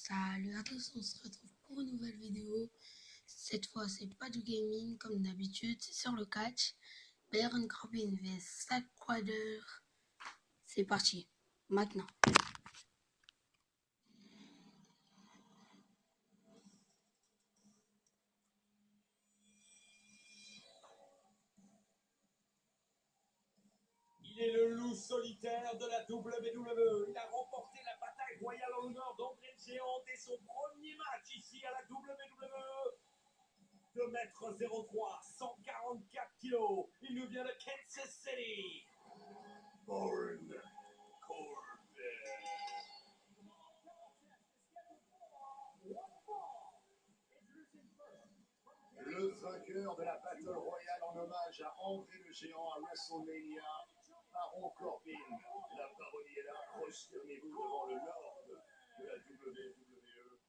Salut à tous, on se retrouve pour une nouvelle vidéo. Cette fois, c'est pas du gaming comme d'habitude, c'est sur le catch. Baron Corbin vs Zack Ryder. C'est parti, maintenant. Il est le loup solitaire de la WWE. Il a remporté la bataille royale en l'honneur d'André le Géant dès son premier match ici à la WWE. 2m03, 144 kg. Il nous vient de Kansas City. Baron Corbin. Le vainqueur de la Battle Royale en hommage à André le Géant à WrestleMania, Baron Corbin. La baronnie est là, prosternez-vous devant le lord de la WWE.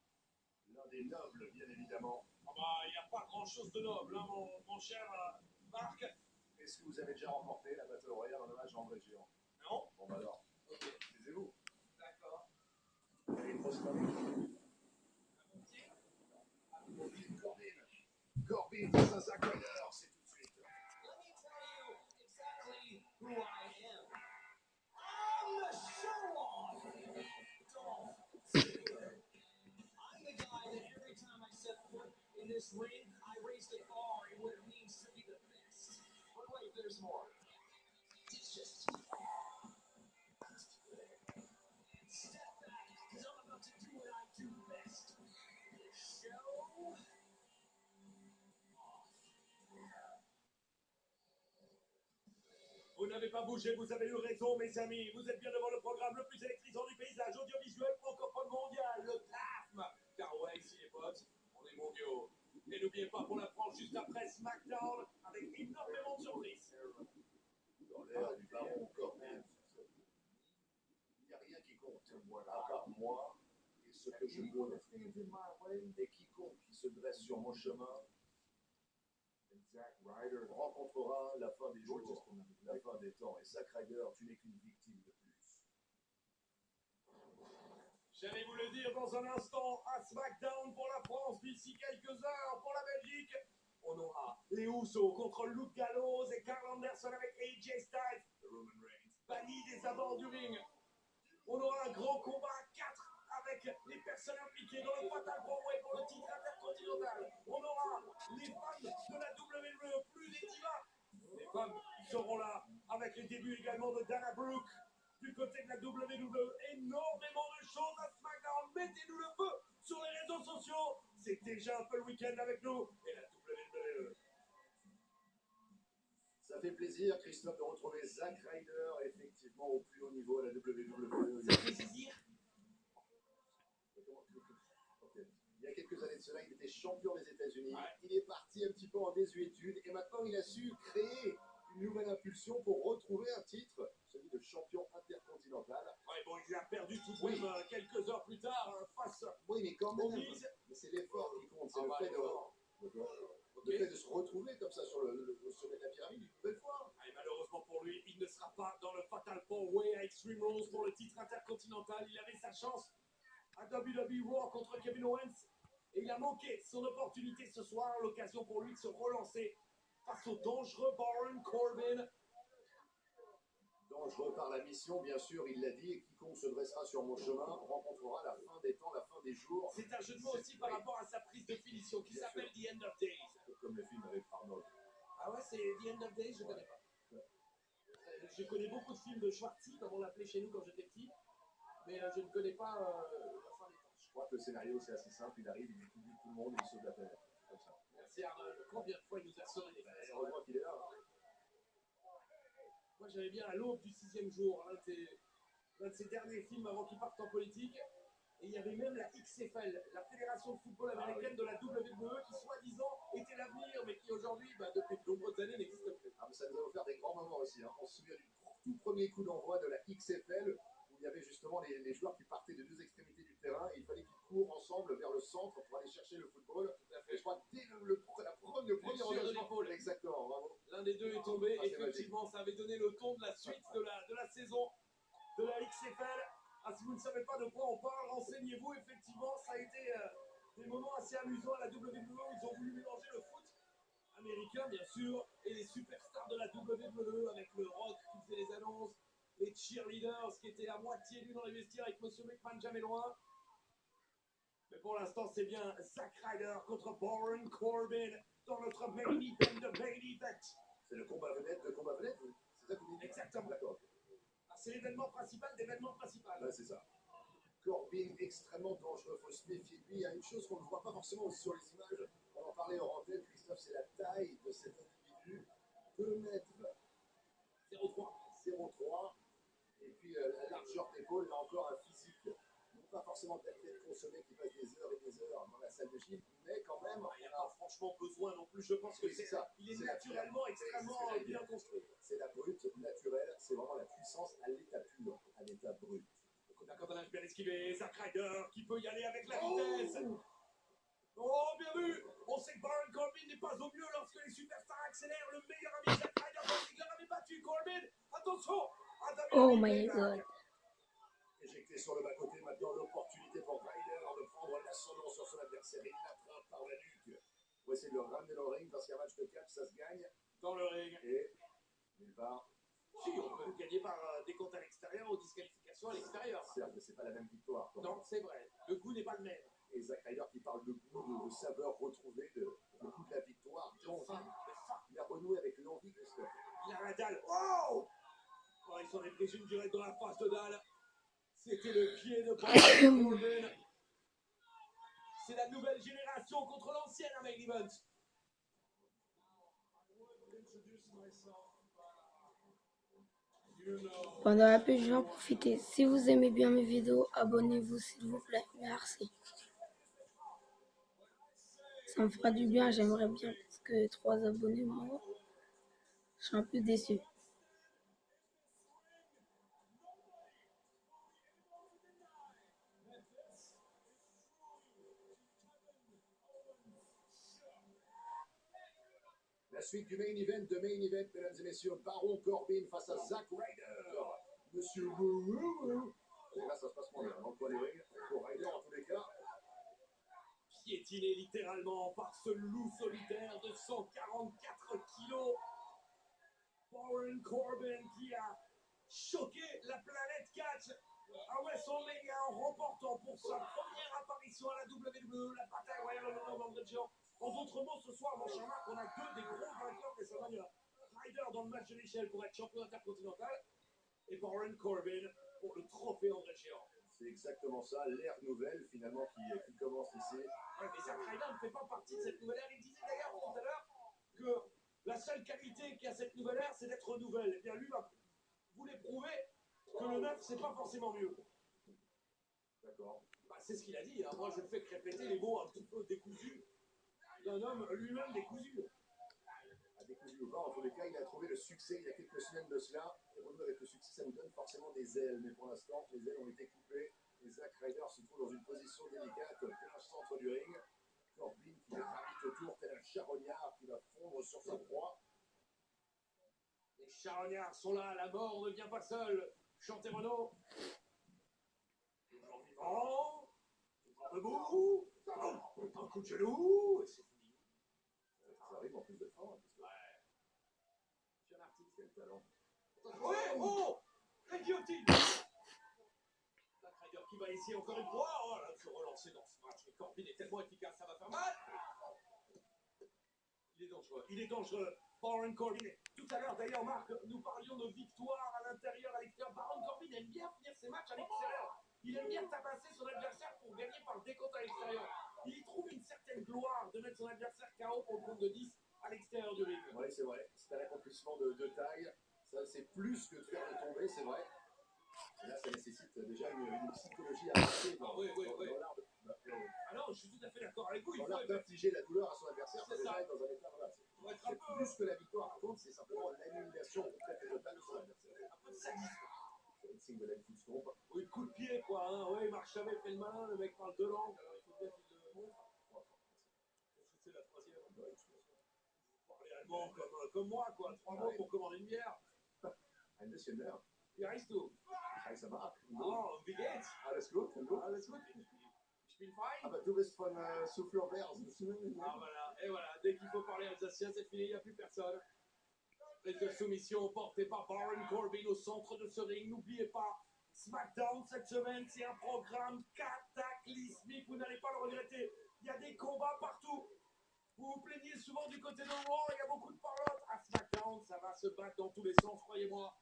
L'un des nobles, bien évidemment. Ah bah, il n'y a pas grand-chose de noble, hein, mon cher Marc. Est-ce que vous avez déjà remporté la Battle Royale en hommage à André le Géant? Non. Bon, bah alors, taisez-vous. D'accord. Allez, prosternez-vous. Corbin face à Zack Ryder, c'est tout de suite. Let me tell you exactly who I am. I'm the show-off, Dolph Ziggler. I'm the guy that every time I set foot in this ring, I raise the bar in what it means to be the best. But wait, there's more. It's just step back, because I'm about to do what I do best. Show. Vous n'avez pas bougé, vous avez eu raison, mes amis. Vous êtes bien devant le programme le plus électrisant du paysage audiovisuel francophone mondial, le TAFM. Car ouais, ici les potes, on est mondiaux. Et n'oubliez pas, pour la France, juste après SmackDown, avec énormément de surprises. Dans l'ère du Baron Corbin, il n'y a rien qui compte. À part moi et ce que je veux. Et quiconque qui se dresse sur mon chemin, Zack Ryder rencontrera la fin des jours, la fin des temps. Et Zack Ryder, tu n'es qu'une victime de plus. J'allais vous le dire dans un instant, à SmackDown pour la France, d'ici quelques heures pour la Belgique, on aura les Usos contre Luke Gallows et Karl Anderson avec AJ Styles, Roman Reigns, banni des abords du ring. On aura un grand combat à 4 avec les personnes impliquées dans le Fatal 4-Way pour le titre intercontinental. On aura les femmes de la WWE, plus les divas. Les femmes seront là avec les débuts également de Dana Brooke. Du côté de la WWE, énormément de choses à SmackDown. Mettez-nous le feu sur les réseaux sociaux. C'est déjà un peu le week-end avec nous et la WWE. Ça fait plaisir, Christophe, de retrouver Zack Ryder, effectivement, au plus haut niveau à la WWE. Ça fait plaisir. Ok. Il y a quelques années de cela, il était champion des États-Unis. Ouais. Il est parti un petit peu en désuétude et maintenant il a su créer une nouvelle impulsion pour retrouver un titre, celui de champion intercontinental. Ouais, bon, il a perdu tout de même quelques heures plus tard face Oui, mais quand aux même, Miz. mais c'est l'effort qui compte, c'est Ah le, bah, fait l'effort. le fait de se retrouver comme ça sur le sommet de la pyramide une nouvelle fois. Et malheureusement pour lui, il ne sera pas dans le Fatal 4-Way à Extreme Rules pour le titre intercontinental. Il avait sa chance à WWE Raw contre Kevin Owens et il a manqué son opportunité ce soir, l'occasion pour lui de se relancer face au dangereux Baron Corbin. Dangereux par la mission, bien sûr, il l'a dit, et quiconque se dressera sur mon chemin rencontrera la fin des temps, la fin des jours. C'est un jeu de mots aussi par rapport à sa prise de finition qui s'appelle The End of Days. Comme le film avec Arnold. Ah ouais, c'est The End of Days, je connais pas. Je connais beaucoup de films de Schwarzy, comme on l'appelait chez nous quand j'étais petit, mais je ne connais pas la fin des temps. Je crois que le scénario c'est assez simple, il arrive, il publie tout le monde et il sauve la planète. Comme ça. Merci Arnold. Combien de fois il nous a sonné les fesses. Heureusement qu'il est là. Moi j'avais bien à l'aube du 6e jour, l'un de ses derniers films avant qu'il parte en politique. Et il y avait même la XFL, la Fédération de football américaine de la WWE, qui soi-disant était l'avenir, mais qui aujourd'hui, depuis de nombreuses années, n'existe plus. Ah, mais ça nous a offert des grands moments aussi. Hein. On se souvient du tout premier coup d'envoi de la XFL, où il y avait justement les joueurs qui partaient de deux extrémités du terrain, et il fallait qu'ils courent ensemble vers le centre pour aller chercher le football. Tout à fait. Et je crois que dès le premier Sur de l'épaule. exactement, bravo. L'un des deux est tombé, Ah, c'est effectivement, ça avait donné le ton de la suite de la saison de la XFL Ah, si vous ne savez pas de quoi on parle, renseignez-vous. Effectivement, ça a été des moments assez amusants à la WWE. Ils ont voulu mélanger le foot américain, bien sûr, et les superstars de la WWE avec le Rock qui faisait les annonces, les cheerleaders qui étaient à moitié nus dans les vestiaires avec Monsieur McMahon jamais loin. Mais pour l'instant, c'est bien Zack Ryder contre Baron Corbin dans notre main event de main event. C'est le combat vedette de combat vedette, c'est ça que vous dites? Exactement. D'accord. Ah, c'est l'événement principal d'événement principal. Ouais, c'est ça. Corbin extrêmement dangereux, faut se méfier de lui. Il y a une chose qu'on ne voit pas forcément aussi sur les images. On en parlait en antenne, Christophe, c'est la taille de cet individu. 2 mètres 03. Et puis la largeur d'épaule, là encore un physique, non pas forcément d'athlète consommé qui passe des heures et des heures dans la salle de gym, mais quand même. Il n'y a pas franchement besoin non plus. Je pense que Oui, c'est ça. il est naturellement extrêmement bien construit. C'est la brute naturelle, c'est vraiment la puissance à l'état pur, à l'état brut. D'accord, on a bien esquivé. Zack Ryder qui peut y aller avec la vitesse. Oh, bien vu. On sait que Baron Corbin n'est pas au mieux lorsque les superstars accélèrent. Le meilleur ami de Zack Ryder, il avait battu Corbin. Attention. Oh my god. Éjecté sur le bas-côté, maintenant l'opportunité pour Ryder de prendre l'ascendant sur son adversaire. Il l'attrape par la nuque. Pour essayer de le ramener dans le ring parce qu'un match de catch, ça se gagne. Dans le ring. Et nulle part. Si, on peut gagner par décompte à l'extérieur ou disqualification à l'extérieur. Certes, mais c'est pas la même victoire. Non, c'est vrai. Le goût n'est pas le même. Et Zack Ryder qui parle de goût, de saveur retrouvée, de goût de la victoire. Il a renoué avec l'envie, Christophe. Il a la dalle. Oh, oh, il s'en est pris une direct dans la face de dalle. C'était le pied de Baron Corbin. C'est la nouvelle génération contre l'ancienne à main event. Pendant la pub, je vais en profiter. Si vous aimez bien mes vidéos, abonnez-vous s'il vous plaît. Merci. Ça me fera du bien, j'aimerais bien plus que 3 abonnés, moi. Je suis un peu déçu. La suite du main event, mesdames et messieurs, Baron Corbin face à Zack Ryder. Monsieur et là, ça se passe moins bien. Dans le coin des rings, pour Ryder en tous les cas. Piétiné littéralement par ce loup solitaire de 144 kilos. Baron Corbin qui a choqué la planète catch à WrestleMania en remportant pour sa première apparition à la WWE la bataille royale au moment d'André Géant. En d'autres mots, ce soir, mon cher Marc, on a 2 des gros vainqueurs de WrestleMania. Ryder dans le match de l'échelle pour être champion intercontinental et Baron Corbin pour le trophée André Géant. C'est exactement ça, l'ère nouvelle finalement qui commence ici. Ouais, mais Zack Ryder ne fait pas partie de cette nouvelle ère. Il disait d'ailleurs tout à l'heure que la seule qualité qu'a cette nouvelle ère, c'est d'être nouvelle. Et bien lui voulait prouver que le neuf, c'est pas forcément mieux. D'accord. Bah, c'est ce qu'il a dit. Hein. Moi, je ne fais que répéter les mots un petit peu décousus d'un homme lui-même décousu. À décousu ou pas, en tous les cas, il a trouvé le succès il y a quelques semaines de cela. Et renouer avec le succès, ça nous donne forcément des ailes. Mais pour l'instant, les ailes ont été coupées. Et Zack Ryder se trouve dans une position délicate, plein centre du ring. Corbin qui gravite autour, tel un charognard qui va fondre sur sa proie. Les charognards sont là, la mort ne vient pas seule. Chantez Renaud. Toujours vivant. Toujours debout. Un coup de genou. Et c'est fini. Ça arrive en plus de temps. Ouais. Jeune artiste. Quel talent. Ouais, oh, la guillotine. Zack Ryder qui va essayer encore une fois. Oh là, se relancer dans ce match. Mais Corbin est tellement efficace, ça va faire mal. Il est dangereux. Il est dangereux. Baron Corbin. Tout à l'heure, d'ailleurs, Marc, nous parlions de victoire à l'intérieur, à l'extérieur. Baron Corbin aime bien finir ses matchs à l'extérieur. Il aime bien tabasser son adversaire pour gagner par décompte à l'extérieur. Il y trouve une certaine gloire de mettre son adversaire KO pour le compte de 10 à l'extérieur du ring. Oui, c'est vrai. C'est un accomplissement de taille. Ça, c'est plus que de faire le tomber, c'est vrai. Et là, ça nécessite déjà une psychologie avancée dans l'art de. Ah non, je suis tout à fait d'accord avec vous. Dans l'art d'infliger la douleur à son adversaire, c'est déjà être dans un état voilà. C'est plus que la victoire à compte, c'est simplement l'annulation complète et totale de son adversaire. Un peu de sadisme. C'est le signe de la foot stomp. Oui, coup de pied, quoi. Hein. Ouais, il marche jamais, il fait le malin, le mec parle 2 langues. Il faut bien qu'il le montre. C'est la troisième. Vous parlez allemand comme moi, quoi. 3 mots pour commander une bière. Un national. Wie heißt du? Ich heiße Marc. Oh, wie geht's? Alles gut? Und du? Alles gut? Ich bin fein. Aber du bist von Souffleur-Vers. Ah voilà, et voilà, dès qu'il faut parler alsacien, c'est fini, il n'y a plus personne. Prise de soumission portée par Baron Corbin au centre de ce ring. N'oubliez pas, SmackDown cette semaine, c'est un programme cataclysmique, vous n'allez pas le regretter. Il y a des combats partout. Vous vous plaignez souvent du côté de Raw, il y a beaucoup de parlotte. À SmackDown, ça va se battre dans tous les sens, croyez-moi.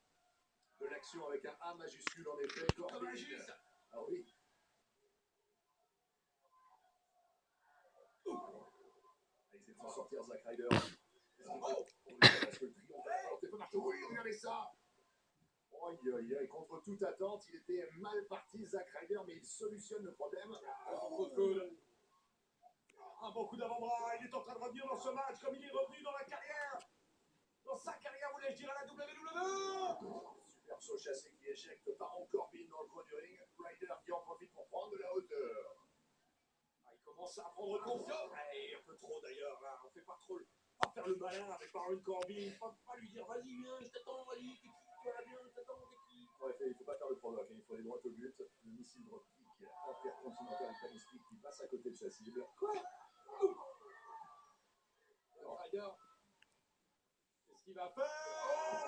De l'action avec un A majuscule en effet. Comme un gis. Ah oui. Il essaie de s'en sortir, Zack Ryder. Oh, parce que le triomphe de la partout. Oui, regardez ça. Contre toute attente, il était mal parti, Zack Ryder, mais il solutionne le problème. Un bon coup d'avant-bras, il est en train de revenir dans ce match comme il est revenu dans la carrière. Dans sa carrière, voulais-je dire, à la WWE. Super saut chassé qui éjecte Baron Corbin dans le coin du ring. Ryder qui en profite pour prendre de la hauteur. Il commence à prendre confiance. Un peu trop d'ailleurs, là. On fait pas trop pas faire le malin avec Baron Corbin. Pas lui dire, vas-y, viens, je t'attends, vas-y, t'es qui, tu vas bien, je t'attends, t'es qui. Ouais, il faut pas faire le provoque, il faut aller droit au but. Le missile dropkick intercontinental balistique qui passe à côté de sa cible. Quoi? Ryder, qu'est-ce qu'il va faire?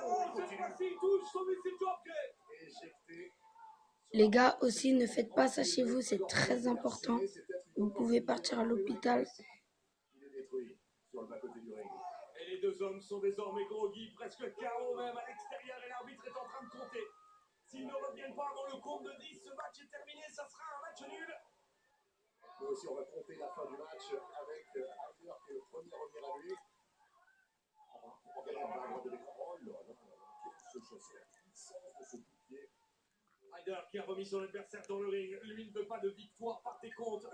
Oh, cette fois-ci, il touche son missile dropkick. Éjecté. Les gars, aussi, ne faites pas ça chez vous, c'est très important. Vous pouvez partir à l'hôpital. Il est détruit sur le bas-côté du ring. Et les deux hommes sont désormais groggy, presque KO même à l'extérieur, et l'arbitre est en train de compter. S'ils ne reviennent pas avant le compte de 10, ce match est terminé, ça sera un match nul. Nous aussi, on va compter la fin du match avec Ryder qui est le premier à revenir à lui. Regardez, on va avoir de l'écran. Oh là là, quel se chassé, la puissance de ce coup de pied. Ryder qui a remis son adversaire dans le ring. Lui ne veut pas de victoire par tes comptes.